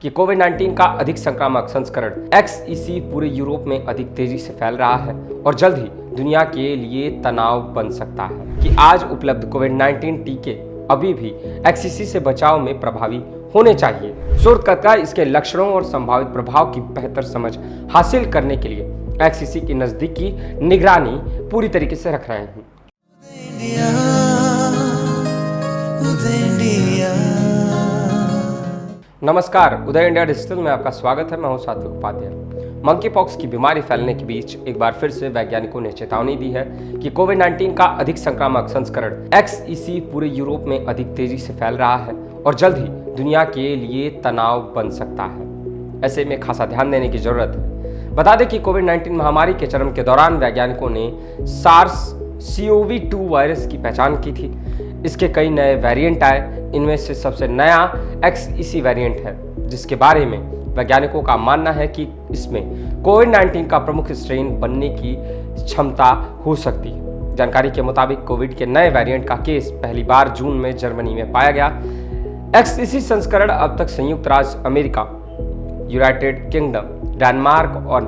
कि कोविड-19 का अधिक संक्रामक संस्करण XEC पूरे यूरोप में अधिक तेजी से फैल रहा है और जल्द ही दुनिया के लिए तनाव बन सकता है कि आज उपलब्ध कोविड-19 टीके अभी भी XEC से बचाव में प्रभावी होने चाहिए। शोधकर्ता इसके लक्षणों और संभावित प्रभाव की बेहतर समझ हासिल करने के लिए XEC की नजदीकी निगरानी पूरी तरीके से रख रहे हैं। नमस्कार, उदय इंडिया डिजिटल में आपका स्वागत है। मैं हूं सात्विक उपाध्याय। मंकी पॉक्स की बीमारी फैलने के बीच एक बार फिर से वैज्ञानिकों ने चेतावनी दी है कि कोविड-19 का अधिक संक्रामक संस्करण XEC पूरे यूरोप में अधिक तेजी से फैल रहा है और जल्द ही दुनिया के लिए तनाव बन सकता है। ऐसे में खासा ध्यान देने की जरूरत है। बता दें कि कोविड-19 महामारी के चरम के दौरान वैज्ञानिकों ने SARS-CoV-2 वायरस की पहचान की थी। इसके कई नए वेरिएंट आए। इनमें से सबसे नया XEC वेरिएंट है, जिसके बारे में वैज्ञानिकों का मानना है कि इसमें कोविड-19 का प्रमुख स्ट्रेन बनने की क्षमता हो सकती है। जानकारी के मुताबिक कोविड के नए वेरिएंट का केस पहली बार जून में जर्मनी में पाया गया। XEC संस्करण अब तक संयुक्त राज्य अमेरिका, यूनाइटेड किंगडम, डेनमार्क और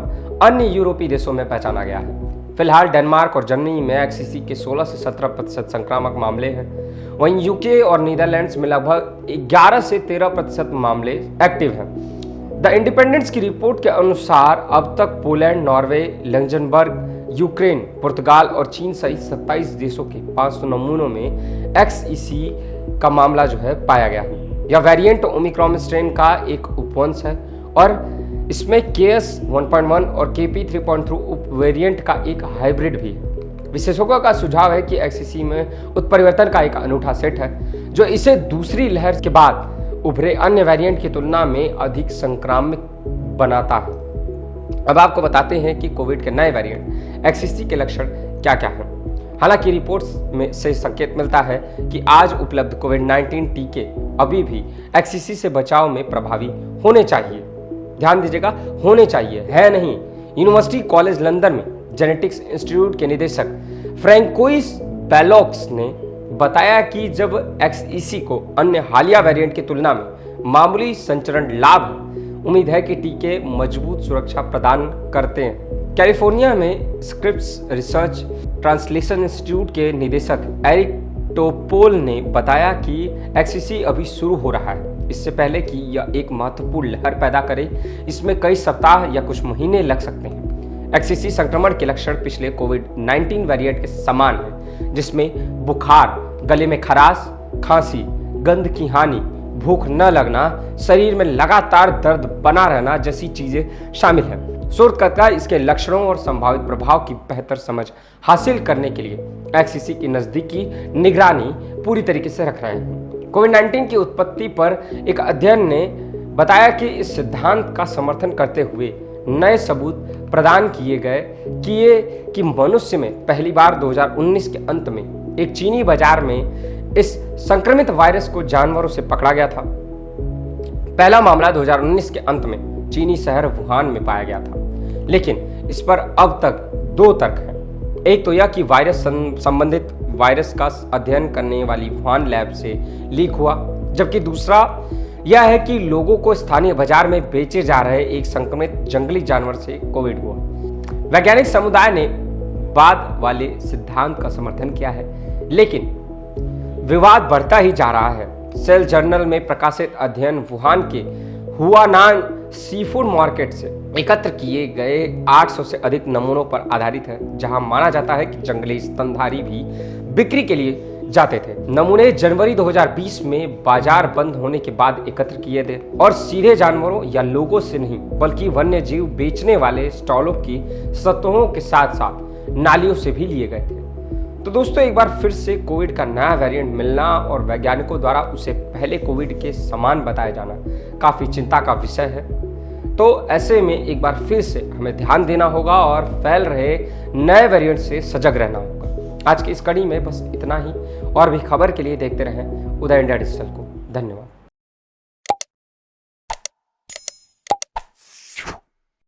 अन्य यूरोपीय देशों में पहचाना गया है। फिलहाल डेनमार्क और जर्मनी में XEC के 16 से 17% संक्रामक मामले हैं। वहीं यूके और नीदरलैंड्स में लगभग 11 से 13% मामले एक्टिव हैं। द इंडिपेंडेंस की रिपोर्ट के अनुसार अब तक पोलैंड, नॉर्वे, लग्जमबर्ग, यूक्रेन, पुर्तगाल और चीन सहित 27 देशों के 500 नमूनों में XEC का मामला पाया गया है। यह वेरिएंट ओमिक्रॉन स्ट्रेन का एक उपवंश है और इसमें KS 1.1 और KP 3.3 उप वेरिएंट का एक हाइब्रिड भी है। विशेषज्ञों का सुझाव है कि XEC में उत्परिवर्तन का एक अनूठा सेट है जो इसे दूसरी लहर के बाद उभरे अन्य वेरिएंट की तुलना में अधिक संक्रामक बनाता है। अब आपको बताते हैं कि कोविड के नए वेरिएंट XEC के लक्षण क्या क्या हैं। हालांकि रिपोर्ट्स में से संकेत मिलता है कि आज उपलब्ध कोविड-19 टीके अभी भी XEC से बचाव में प्रभावी होने चाहिए। ध्यान दीजिएगा, होने चाहिए, है नहीं। यूनिवर्सिटी कॉलेज लंदन में जेनेटिक्स इंस्टीट्यूट के निदेशक फ्रैंकोइस बेलोक्स ने बताया कि जब XEC को अन्य हालिया वेरिएंट की तुलना में मामूली संचरण लाभ है, उम्मीद है कि टीके मजबूत सुरक्षा प्रदान करते हैं। कैलिफोर्निया में स्क्रिप्स रिसर्च ट्रांसलेशन इंस्टीट्यूट के निदेशक एरिक टोपोल ने बताया कि XEC अभी शुरू हो रहा है। इससे पहले कि यह एक महत्वपूर्ण लहर पैदा करे, इसमें कई सप्ताह या कुछ महीने लग सकते हैं। XEC संक्रमण के लक्षण पिछले कोविड-19 वेरिएंट के समान है, जिसमें बुखार, गले में खराश, खांसी, गंध की हानि, भूख न लगना, शरीर में लगातार दर्द बना रहना जैसी चीजें शामिल हैं। शोधकर्ता इसके लक्षणों और संभावित प्रभाव की बेहतर समझ हासिल करने के लिए XEC की नजदीकी निगरानी पूरी तरीके से रख रहे हैं। कोविड-19 की उत्पत्ति पर एक अध्ययन ने बताया कि इस सिद्धांत का समर्थन करते हुए नए सबूत प्रदान किए गए कि मनुष्य में पहली बार 2019 के अंत में एक चीनी बाजार में इस संक्रमित वायरस को जानवरों से पकड़ा गया था। पहला मामला 2019 के अंत में चीनी शहर वुहान में पाया गया था, लेकिन इस पर अब तक दो तर्क हैं। एक तो यह कि वायरस संबंधित वायरस का अध्ययन करने वाली वुहान लैब से लीक हुआ, जबकि दूसरा यह है कि लोगों को स्थानीय बाजार में बेचे जा रहे एक संक्रमित जंगली जानवर से कोविड हुआ। वैज्ञानिक समुदाय ने बाद वाले सिद्धांत का समर्थन किया है, लेकिन विवाद बढ़ता ही जा रहा है। सेल जर्नल में प्रकाशित अध्ययन वुहान के हुआनान सीफूड मार्केट से एकत्र किए गए 800 से अधिक नमूनों पर आधारित है, जहां माना जाता है कि जंगली स्तनधारी भी बिक्री के लिए जाते थे। नमूने जनवरी 2020 में बाजार बंद होने के बाद एकत्र किए थे और सीधे जानवरों या लोगों से नहीं, बल्कि वन्य जीव बेचने वाले स्टॉलों की सतहों के साथ साथ नालियों से भी लिए गए थे। तो दोस्तों, एक बार फिर से कोविड का नया वेरिएंट मिलना और वैज्ञानिकों द्वारा उसे पहले कोविड के समान बताया जाना काफी चिंता का विषय है। तो ऐसे में एक बार फिर से हमें ध्यान देना होगा और फैल रहे नए वेरिएंट से सजग रहना होगा। आज की इस कड़ी में बस इतना ही। और भी खबर के लिए देखते रहें उदय इंडिया डिजिटल को। धन्यवाद।